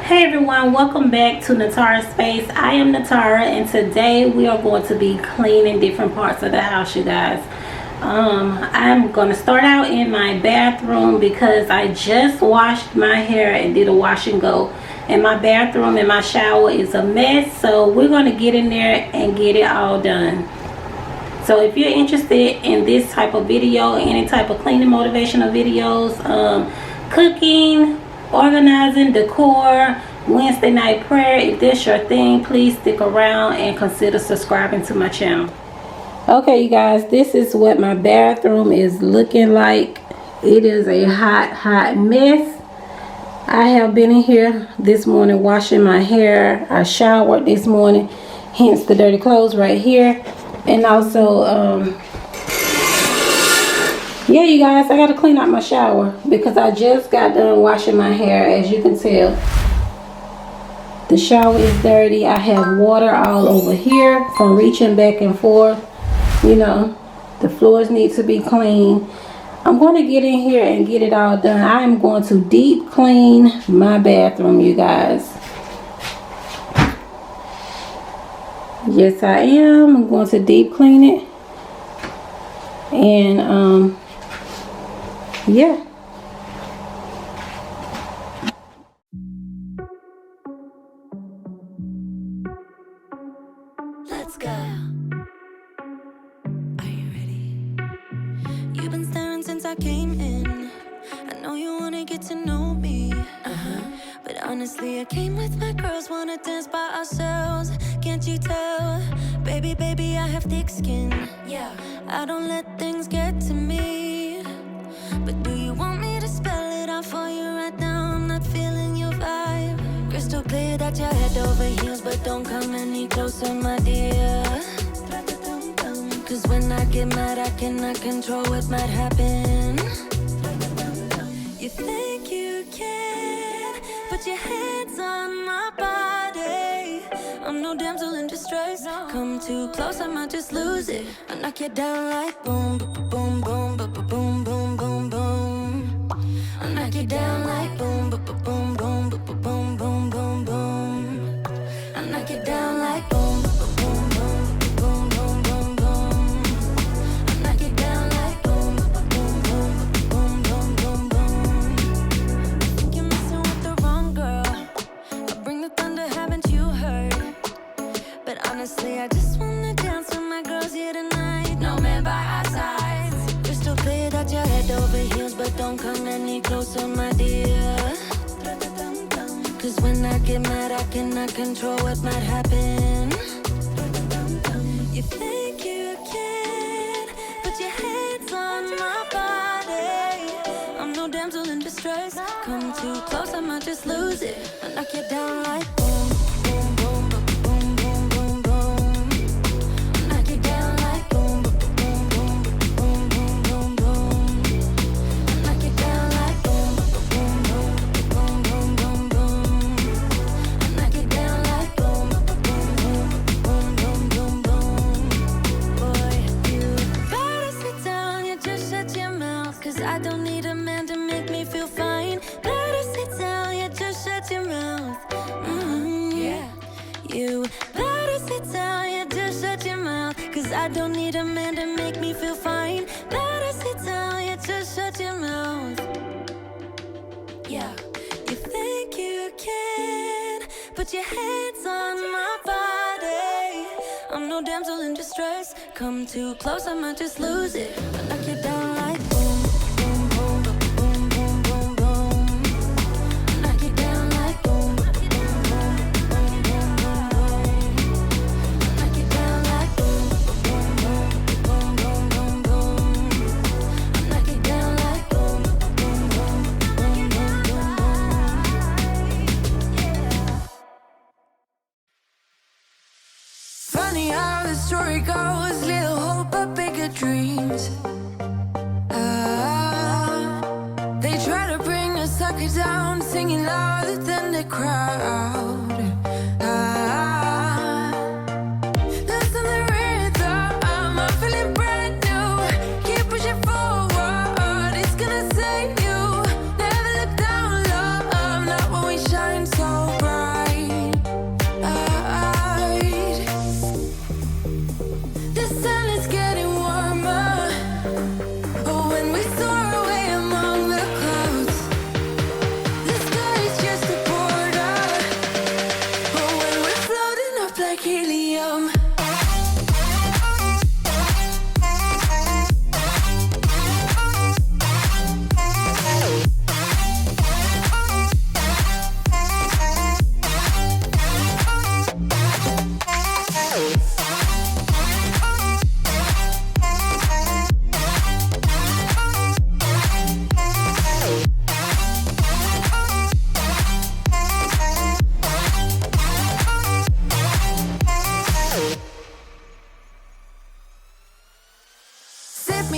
Hey everyone, welcome back to Natara's Space. I am Natara and today we are going to be cleaning different parts of the house, you guys. I'm going to start out in my bathroom because I just washed my hair and did a wash and go. And my bathroom and my shower is a mess, so we're going to get in there and get it all done. So if you're interested in this type of video, any type of cleaning motivational videos, cooking, organizing, decor, Wednesday night prayer, if that's your thing, please stick around and consider subscribing to my channel. Okay, you guys, this is what my bathroom is looking like. It is a hot mess. I have been in here this morning washing my hair. I showered this morning, hence the dirty clothes right here. And also yeah, you guys, I gotta clean out my shower because I just got done washing my hair. As you can tell, the shower is dirty. I have water all over here from reaching back and forth. You know, the floors need to be clean. I'm going to get in here and get it all done. I am going to deep clean my bathroom, you guys. Yes, I am. I'm going to deep clean it. And yeah. Let's go. Are you ready? You've been staring since I came in. I know you wanna get to know me. But honestly, I came with my girls, wanna dance by ourselves. Can't you tell? Baby, I have thick skin. Yeah. I don't let things get to me. But do you want me to spell it out for you right now? I'm not feeling your vibe. Crystal clear that you're head over heels, but don't come any closer, my dear. Cause when I get mad, I cannot control what might happen. You think you can put your hands on my body. I'm no damsel in distress. Come too close, I might just lose it. I knock you down like boom, boom, boom, boom, boom, boom, boom, boom. I knock you down like boom, boom, boom, boom, boom, boom, boom, boom, boom. I knock you down like boom, boom, boom, boom, boom, boom, boom. I knock you down like boom, boom, boom, boom, boom, boom, boom. I think you're messing with the wrong girl. I bring the thunder, haven't you heard? But honestly, I just wanna dance with my girls here tonight. No man by our sides. Crystal clear that you're head over heels, but don't come any closer, my dear. Cause when I get mad, I cannot control what might happen. You think you can put your hands on my body. I'm no damsel in distress. Come too close, I might just lose it. I knock you down like boom, boom, boom, boom, boom, boom, boom. I knock you down like boom, boom, boom, boom, boom, boom, boom. I knock you down like boom, boom, boom, boom, boom, boom, boom. I knock you down like boom, boom, boom, boom, boom, boom. Boy, you better sit down, you just shut your mouth. Cause I don't need a man to make me feel fine. Better sit down, you just shut your mouth. Yeah. You better sit down, you just shut your mouth. Cause I don't need a man to make me feel fine. Better sit down, you just shut your mouth. Yeah. You think you can put your hands on my body. I'm no damsel in distress. Come too close, I might just lose it. I knock you down like boom, boom, boom, boom, boom, boom, boom. I knock you down like boom, boom, boom, boom, boom, boom, boom. I knock you down like boom, boom, boom, boom, boom, boom, boom. I knock you down like boom, boom, boom, boom, boom, boom, boom. Yeah. Funny how the story goes, little hope but bigger dreams. They try to bring a sucker down, singing louder than the crowd. Lost in the rhythm, I'm feeling brand new. Keep pushing forward, it's gonna save you. Never look down, love, not when we shine so bright.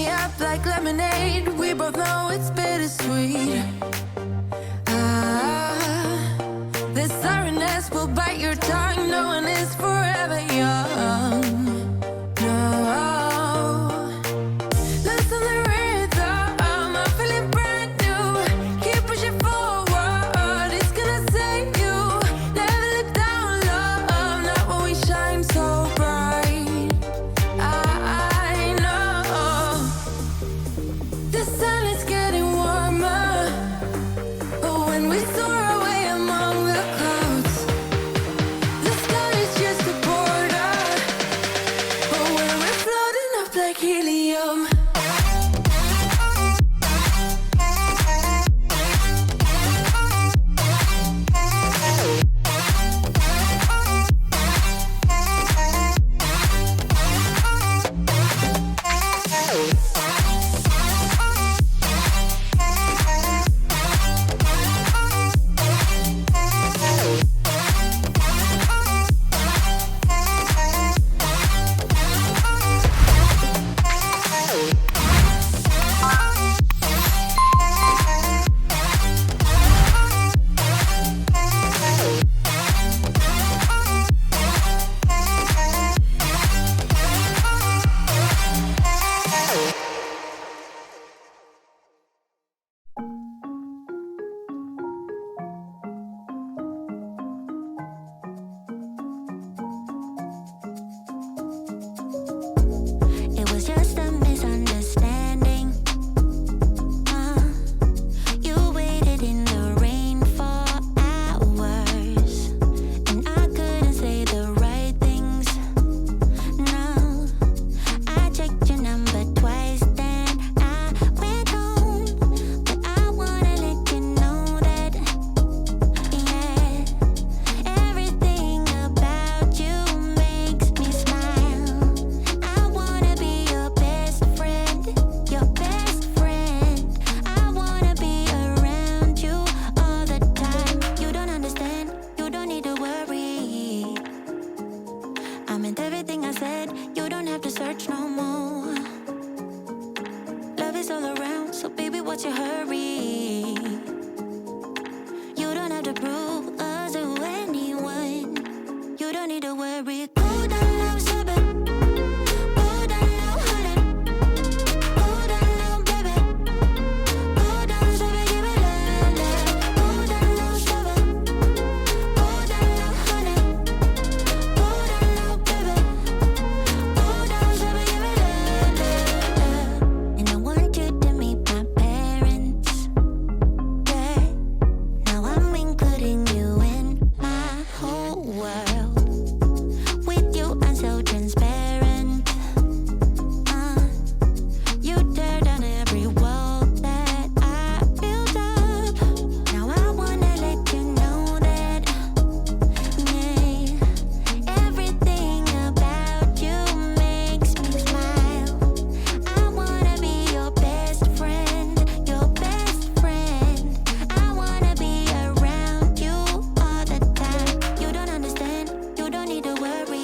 me up like lemonade. We both know it's bittersweet. This sorrowness will bite your tongue. No one is forever young. No. Listen the rhythm. I'm feeling brand new. Keep pushing forward. It's gonna save you. Never look down, love. Not when we shine so bright. I know the sun is getting warmer, but when we soar away among the clouds, the sky is just a border. But when we're floating up like helium. It was just a misunderstanding. You waited in the rain for hours, and I couldn't say the right things. No, I checked your number twice, then I went home. But I wanna let you know that, yeah, everything about you makes me smile. I wanna be your best friend, your best friend. I wanna be around you all the time. You don't understand, you don't need to worry. I meant everything I said, you don't have to search no more. Love is all around, so baby, what's your hurry? You don't have to prove us to anyone. You don't need to worry. Cool down now, sugar. Cool down now, honey. Cool down now, baby. Cool down, sugar, give it love, love. Cool down now, sugar. Cool down now, honey. Cool down now, baby. Cool down, sugar, give it love, love, love. And I want you to meet my parents. Yeah. Now I'm including you in my whole world. With you, I'm so transparent. You tear down every wall that I built up. Now I wanna let you know that, yeah, everything about you makes me smile. I wanna be your best friend, your best friend. I wanna be around you all the time. You don't understand, you don't need to worry.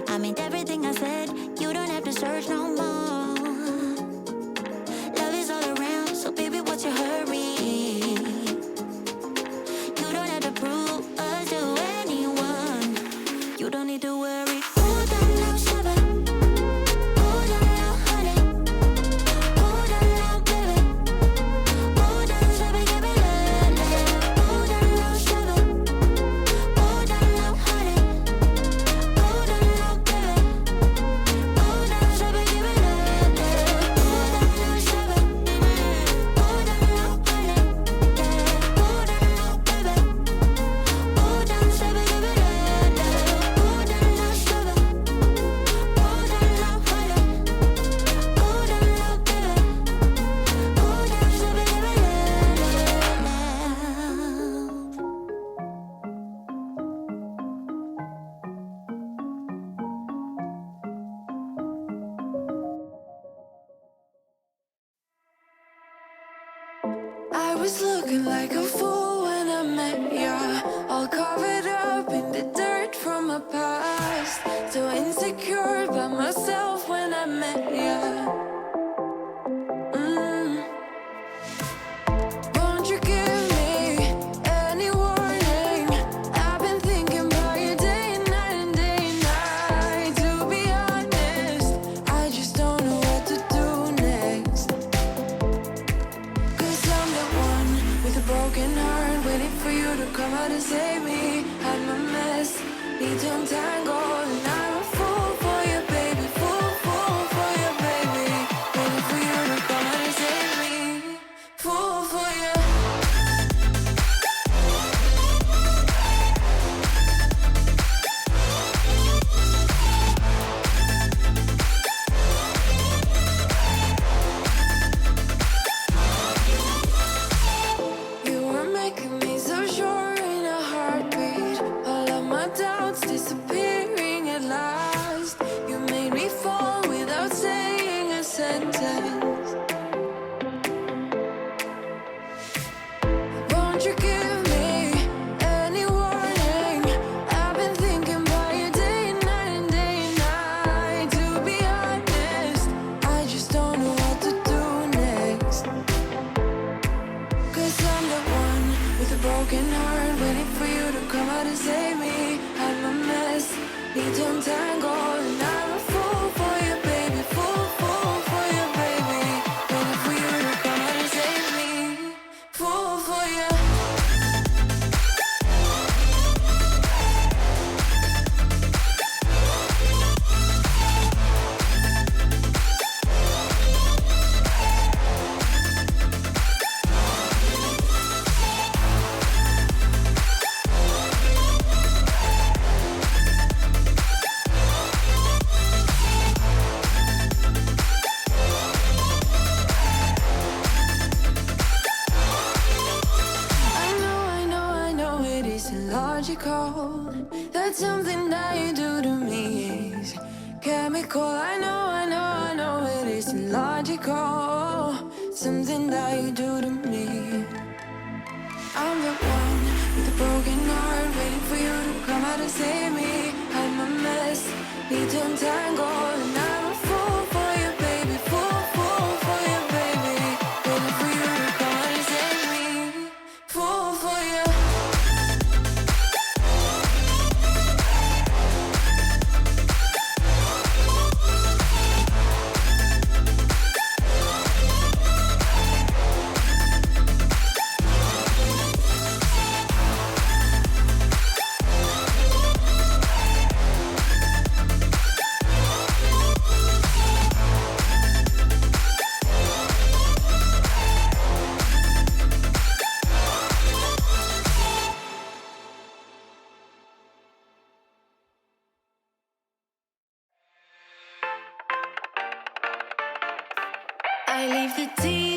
I meant everything I said, you don't have to search no more. Love is all around, so baby, what's your hurry? You don't have to prove us to anyone. You don't need to worry. Cool down now, sugar. Cool down now, honey. Cool down now, baby. Cool down, sugar, give it love, love. Cool down now, sugar. Cool down now, honey. Cool down now, baby. Cool down, sugar, give it love, love. Cool down now, sugar. Cool down now, honey. Yeah. Cool down now, baby. Cool down, sugar, give it love, love. Cool down now, sugar. Cool down now, honey. Cool down now, baby. Cool down, sugar, give it love, love. I was looking like a fool when I met ya, all covered up in the dirt from my past. So insecure by myself when I met ya. Won't you give me any warning? I've been thinking about you day and night and day and night. To be honest, I just don't know what to do next. 'Cause I'm the one with a broken heart, waiting for you to come out and save me. I'm a mess, need to untangle, and I'm a fool for you, baby. Fool for you, baby. Waiting for you to come out and save me. Fool for you. You were making me so sure in a heartbeat. All of my doubts disappearing at last. You made me fall without saying a sentence. Won't you give me any warning? I've been thinking about you day and night and day and night. To be honest, I just don't know what to do next. 'Cause I'm the one with a broken heart, waiting for you to come out and save me. I'm a mess, need to untangle, and I'm a fool for you, baby. Fool for you, baby. Waiting for you to come out and save me. Fool for you. I know it isn't logical. That something that you do to me is chemical. I know it isn't logical. Something that you do to me. I'm the one with a broken heart, waiting for you to come out and save me. I'm a mess, need to untangle, and I'm a fool for you, baby. Fool for you, baby. Waiting for you to come out and save me. Fool for you. I leave the tea